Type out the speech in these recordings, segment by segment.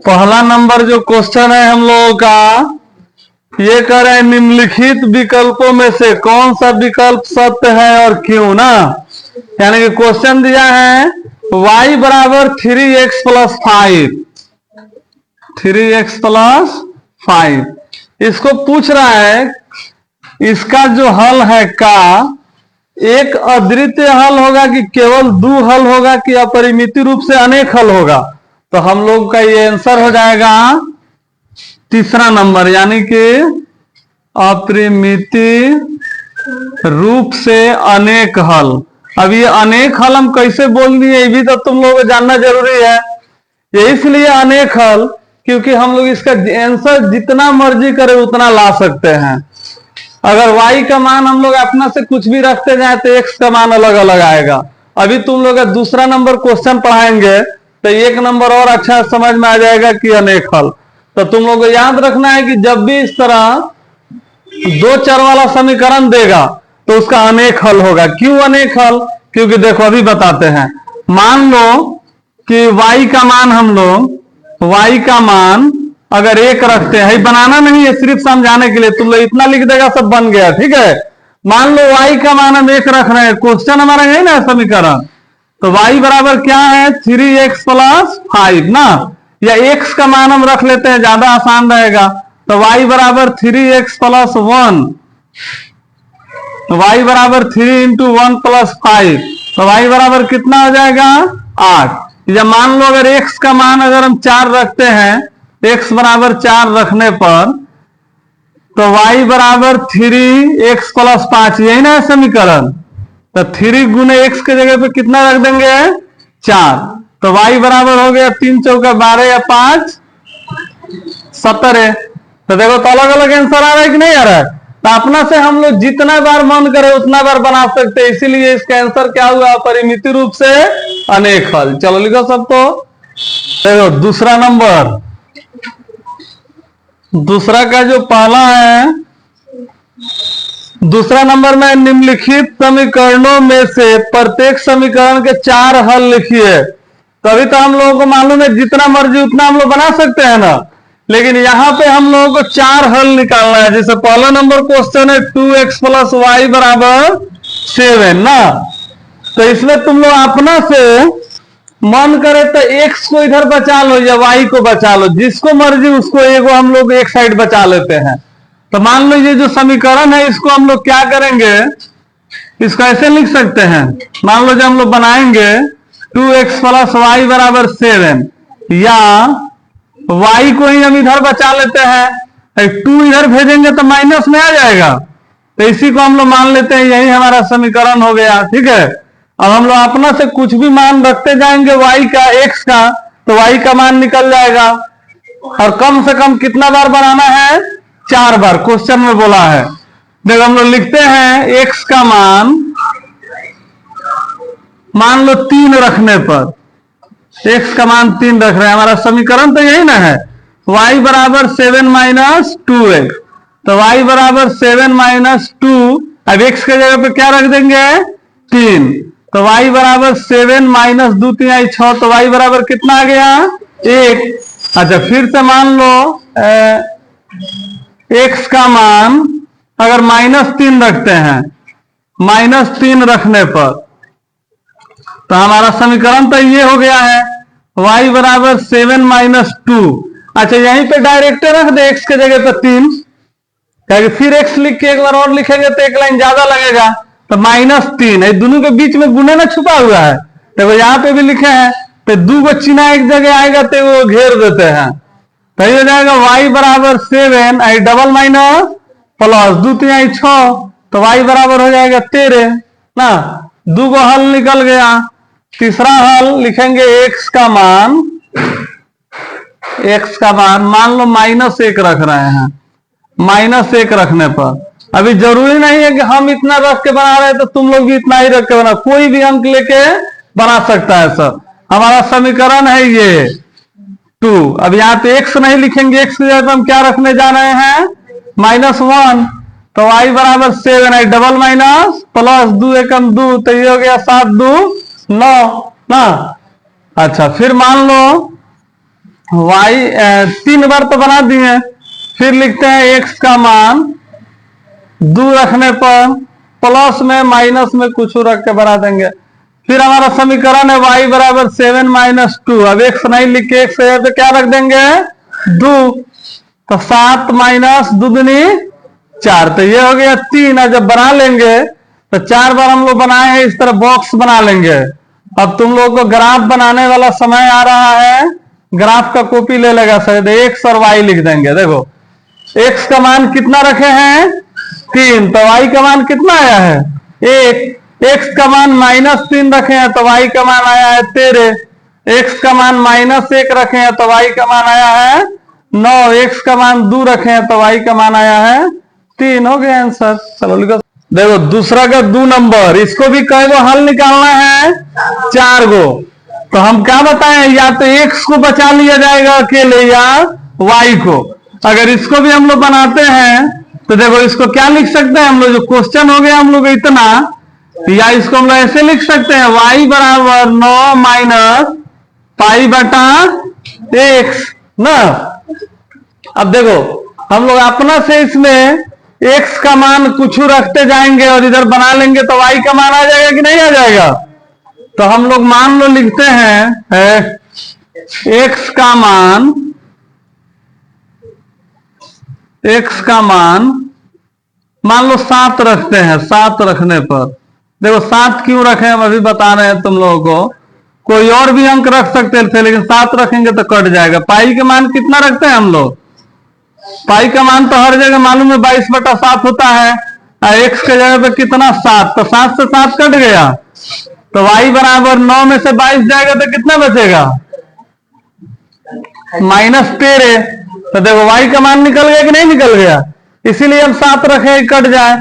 पहला नंबर जो क्वेश्चन है हम लोगों का, ये कह रहे हैं निम्नलिखित विकल्पों में से कौन सा विकल्प सत्य है और क्यों ना। यानी कि क्वेश्चन दिया है y बराबर 3x प्लस 5, 3x प्लस 5, इसको पूछ रहा है इसका जो हल है का एक अद्वितीय हल होगा कि केवल दो हल होगा कि अपरिमित रूप से अनेक हल होगा। तो हम लोग का ये आंसर हो जाएगा तीसरा नंबर, यानी कि अपरिमित रूप से अनेक हल। अब ये अनेक हल हम कैसे बोल दिए ये भी तो तुम लोगों को जानना जरूरी है। ये इसलिए अनेक हल क्योंकि हम लोग इसका आंसर जितना मर्जी करे उतना ला सकते हैं। अगर y का मान हम लोग अपना से कुछ भी रखते जाए तो x का मान अलग अलग आएगा। अभी तुम लोग दूसरा नंबर क्वेश्चन पढ़ाएंगे तो एक नंबर और अच्छा समझ में आ जाएगा कि अनेक हल। तो तुम लोग को याद रखना है कि जब भी इस तरह दो चर वाला समीकरण देगा तो उसका अनेक हल होगा। क्यों अनेक हल? क्योंकि देखो अभी बताते हैं। मान लो कि y का मान हम लोग y का मान अगर एक रखते हैं, बनाना नहीं है सिर्फ समझाने के लिए, तुम लोग इतना लिख देगा सब बन गया, ठीक है। मान लो y का मान हम एक रख रहे हैं, क्वेश्चन हमारा है ना समीकरण, तो y बराबर क्या है 3x प्लस 5 ना, या x का मान हम रख लेते हैं ज्यादा आसान रहेगा। तो y बराबर 3x प्लस 1, y बराबर 3 इंटू 1 प्लस 5, तो y बराबर कितना हो जाएगा 8। या मान लो अगर x का मान अगर हम 4 रखते हैं, x बराबर 4 रखने पर तो y बराबर 3x प्लस 5, यही ना है समीकरण। तो 3 गुने x के जगह पे कितना रख देंगे 4, तो y बराबर हो गया 3 चौका 12 या 5 17। तो देखो तो अलग अलग आंसर आ रहा है कि नहीं आ रहा है। तो अपना से हम लोग जितना बार मन करे उतना बार बना सकते हैं, इसीलिए इसका आंसर क्या हुआ अपरिमित रूप से अनेक हल। चलो लिखो सब। तो देखो दूसरा नंबर, दूसरा का जो पहला है, दूसरा नंबर में निम्नलिखित समीकरणों में से प्रत्येक समीकरण के 4 हल लिखिए। तभी तो हम लोगों को मालूम है जितना मर्जी उतना हम लोग बना सकते हैं ना, लेकिन यहां पे हम लोगों को 4 हल निकालना है। जैसे पहला नंबर क्वेश्चन है 2x प्लस वाई बराबर 7 ना, तो इसमें तुम लोग अपना से मन करे तो x को इधर बचा लो या y को बचा लो, जिसको मर्जी उसको एगो हम लोग एक साइड बचा लेते हैं। तो मान लो ये जो समीकरण है इसको हम लोग क्या करेंगे, इसको ऐसे लिख सकते हैं। मान लो जब हम लोग बनाएंगे 2x प्लस वाई बराबर 7, या y को ही हम इधर बचा लेते हैं, 2 इधर भेजेंगे तो माइनस में आ जाएगा, तो इसी को हम लोग मान लेते हैं यही हमारा समीकरण हो गया, ठीक है। अब हम लोग अपना से कुछ भी मान रखते जाएंगे y का x का, तो y का मान निकल जाएगा। और कम से कम कितना बार बनाना है 4 बार, क्वेश्चन में बोला है। देखो हम लोग लिखते हैं x का मान लो 3 रखने पर, x का मान 3 रख रहे हैं, हमारा समीकरण तो यही ना है y बराबर 7 माइनस 2x, तो y बराबर 7 माइनस 2, अब x के जगह पे क्या रख देंगे 3, तो y बराबर 7 माइनस 2 3 6, तो y बराबर कितना आ गया 1। अच्छा फिर से मान लो x का मान अगर -3 रखते हैं, -3 रखने पर तो हमारा समीकरण तो ये हो गया है y बराबर 7 माइनस 2। अच्छा यहीं पे डायरेक्ट रख दे x के जगह पे 3, क्योंकि फिर x लिख के एक बार और लिखेंगे तो एक लाइन ज्यादा लगेगा, तो -3 है, दोनों के बीच में गुणे ना छुपा हुआ है। देखो यहाँ पे भी लिखे हैं, तो 2 को चिन्ह एक जगह आएगा तो वो घेर देते हैं, तो ये हो जाएगा y बराबर 7 आई डबल माइनस प्लस 2 3 6, तो y बराबर हो जाएगा 13 ना। 2 को हल निकल गया। तीसरा हल लिखेंगे x का मान मान लो -1 रख रहे हैं, -1 रखने पर अभी जरूरी नहीं है कि हम इतना रख के बना रहे हैं तो तुम लोग भी इतना ही रख के बना, कोई भी अंक लेके बना सकता है सर। हमारा समीकरण है ये 2। अब यहाँ पे x नहीं लिखेंगे, x की जगह पे हम क्या रखने जा रहे हैं -1, तो y बराबर 7 है डबल माइनस प्लस 2 एकम 2, तो ये हो गया 7 2 9 ना। अच्छा फिर मान लो वाई 3 बार तो बना दिए, फिर लिखते हैं एक्स का मान 2 रखने पर प्लस में माइनस में कुछ रख के बना देंगे। फिर हमारा समीकरण है y बराबर 7 माइनस 2। अब x नहीं लिख के x पे क्या रख देंगे 2, तो 7 माइनस 2 दूनी 4, तो ये हो गया 3। और जब बना लेंगे तो 4 बार हम लोग बनाए हैं, इस तरह बॉक्स बना लेंगे। अब तुम लोग को ग्राफ बनाने वाला समय आ रहा है, ग्राफ का कॉपी ले लेगा शायद, x और y लिख देंगे। देखो x का मान कितना रखे हैं 3, तो y का मान कितना आया है 1। x का मान -3 रखे हैं तो y का मान आया है 13। x का मान -1 रखे हैं तो y का मान आया है 9। x का मान 2 रखे हैं तो y का मान आया है 3। हो गया आंसर। चलो लिखो। देखो दूसरा का 2 नंबर, इसको भी कई गो हल निकालना है 4 गो। तो हम क्या बताएं, या तो x को बचा लिया जाएगा अकेले या y को। अगर इसको भी हम लोग बनाते हैं तो देखो इसको क्या लिख सकते हैं हम लोग, जो क्वेश्चन हो गया हम लोग इतना, या इसको हम लोग ऐसे लिख सकते हैं y बराबर 9 माइनस पाई बटा x ना। अब देखो हम लोग अपना से इसमें x का मान कुछ रखते जाएंगे और इधर बना लेंगे तो y का मान आ जाएगा कि नहीं आ जाएगा। तो हम लोग मान लो लिखते हैं x का मान मान लो 7 रखते हैं। 7 रखने पर देखो 7 क्यों रखे हम अभी बता रहे हैं तुम लोगों को। कोई और भी अंक रख सकते थे लेकिन 7 रखेंगे तो कट जाएगा। पाई के मान कितना रखते हैं हम लोग, पाई का मान तो हर जगह मालूम है 22/7 होता है। x के जगह पे कितना 7, तो 7 से 7 कट गया, तो y बराबर 9 में से 22 जाएगा तो कितना बचेगा -13। तो देखो y का मान निकल गया कि नहीं निकल गया, इसीलिए हम 7 रखे कट जाए।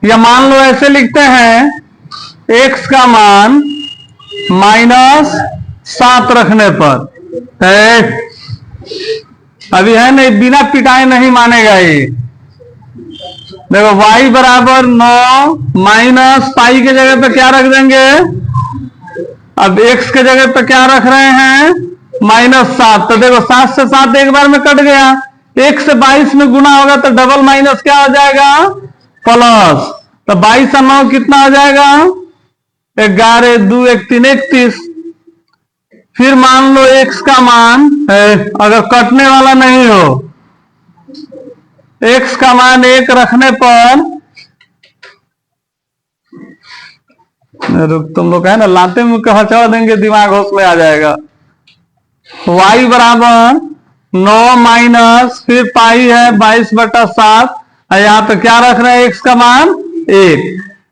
या मान लो ऐसे लिखते हैं x का मान -7 रखने पर, अभी है नहीं, बिना पिटाए नहीं मानेगा ये। देखो y बराबर 9 माइनस पाई के जगह पे क्या रख देंगे, अब x के जगह पे क्या रख रहे हैं -7। तो देखो 7 से 7 एक बार में कट गया, 1 से 22 में गुना होगा तो डबल माइनस क्या हो जाएगा प्लस। तो 22 और 9 कितना हो जाएगा 11, 2 1 3 31। फिर मान लो x का मान अगर कटने वाला नहीं हो, x का मान 1 रखने पर, तुम लोग है ना लाते में कहा चढ़ देंगे, दिमाग होश में आ जाएगा। y बराबर 9 माइनस फिर पाई है 22/7, यहाँ पे क्या रख रहे हैं x का मान 1,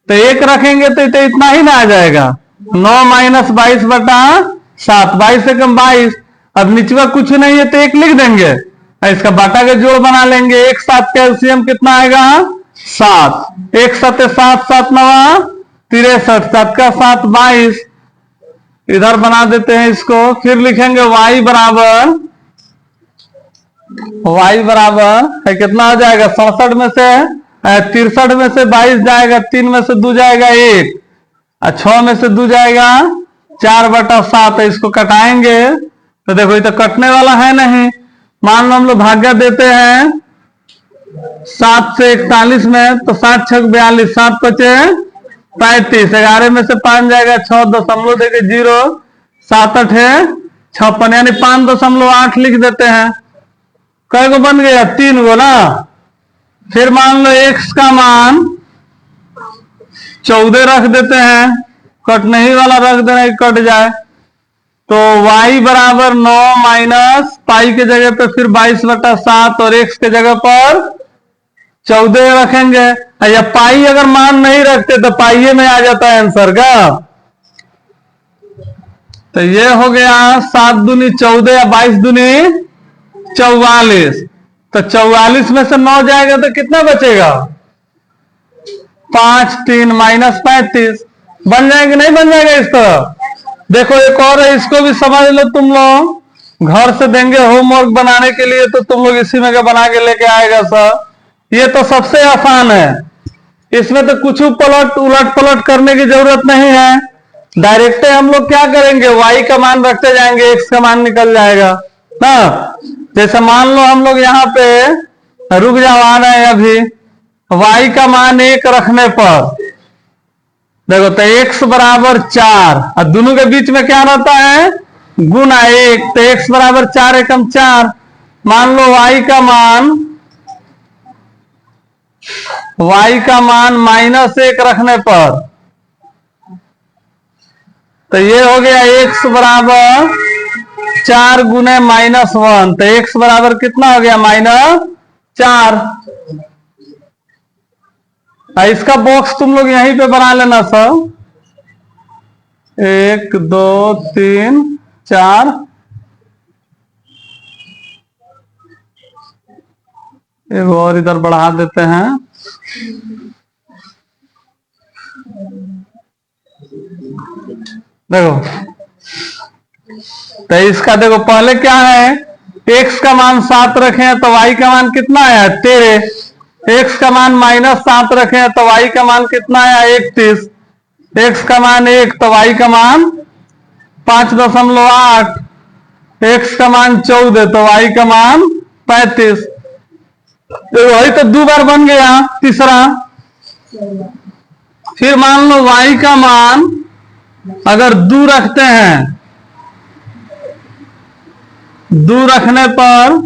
तो 1 रखेंगे तो इतना ही ना आ जाएगा 9 माइनस 22/7, 22 से कम 22। अब निचवा कुछ नहीं है तो 1 लिख देंगे, इसका बाटा का जोड़ बना लेंगे। 1 7 का एलसीएम कितना आएगा 7, 1 7 7 7 9 63, 7 का 7 22। इधर बना देते हैं इसको, फिर लिखेंगे y बराबर कितना आ जाएगा 67 में से 63 में से 22 जाएगा, 3 में से 2 जाएगा 1, और 6 में से 2 जाएगा 4/7। इसको कटाएंगे तो देखो ये तो कटने वाला है नहीं। मान लो हम लोग भाग्य देते हैं 7 से 41 में, तो 7 6 42, 7 बचे 35, 11 में से 5 जाएगा 6 दशमलव देके 0, 7 8 है 56, यानी 5.8 लिख देते हैं। कई गो बन गया 3 गो ना। फिर मान लो x का मान 14 रख देते हैं, कटने ही वाला रख देना कट जाए। तो y बराबर 9 माइनस पाई के जगह पे फिर 22/7 और x के जगह पर 14 रखेंगे। या पाई अगर मान नहीं रखते तो पाइये में आ जाता है आंसर का। तो ये हो गया 7 दूनी 14 या 22 दूनी 44। तो 44 में से 9 जाएगा तो कितना बचेगा 5 3 माइनस 35। बन जाएगा नहीं बन जाएगा इस तरह। देखो एक और है, इसको भी समझ लो तुम लोग, घर से देंगे होमवर्क बनाने के लिए तो तुम लोग इसी में बना के लेके आएगा सर। ये तो सबसे आसान है, इसमें तो कुछ उलट पलट करने की जरूरत नहीं है। डायरेक्ट हम लोग क्या करेंगे, y का मान रखते जाएंगे, x का मान निकल जाएगा। ना। जैसे मान लो हम लोग यहाँ पे रुक जाओ, आ रहे हैं अभी। y का मान 1 रखने पर देखो तो x बराबर 4, और दोनों के बीच में क्या रहता है, गुना 1, तो x बराबर 4 एकम 4। मान लो y का मान -1 रखने पर तो ये हो गया x बराबर 4 गुने -1, तो x बराबर कितना हो गया, -4। इसका बॉक्स तुम लोग यहीं पे बना लेना सब, 1 2 3 4। एक और इधर बढ़ा देते हैं। देखो तो इसका देखो पहले क्या है, x का मान 7 रखे तो y का मान कितना आया, 13। x का मान -7 रखे तो y का मान कितना आया, 31। x का मान 1 तो y का मान 5.8। x का मान 14 तो y का मान 35। तो वही तो 2 बार बन गया तीसरा। फिर मान लो y का मान अगर 2 रखते हैं, 2 रखने पर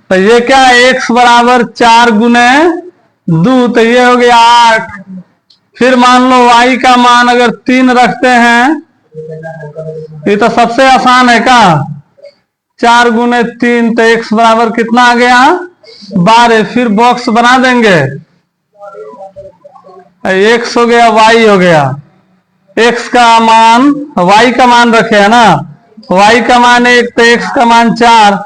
तो ये क्या है, x बराबर 4 गुने 2, तो ये हो गया 8। फिर मान लो y का मान अगर 3 रखते हैं, ये तो सबसे आसान है का, 4 गुने 3, तो x बराबर कितना आ गया, 12। फिर बॉक्स बना देंगे, x हो गया, y हो गया। x का मान y का मान रखे है ना, y का मान 1 तो x का मान 4,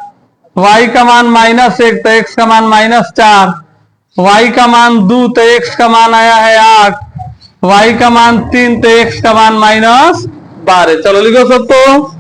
y का मान -1 तो x का मान -4, y का मान 2 तो x का मान आया है 8, y का मान 3 तो x का मान -12। चलो लिखो सब तो।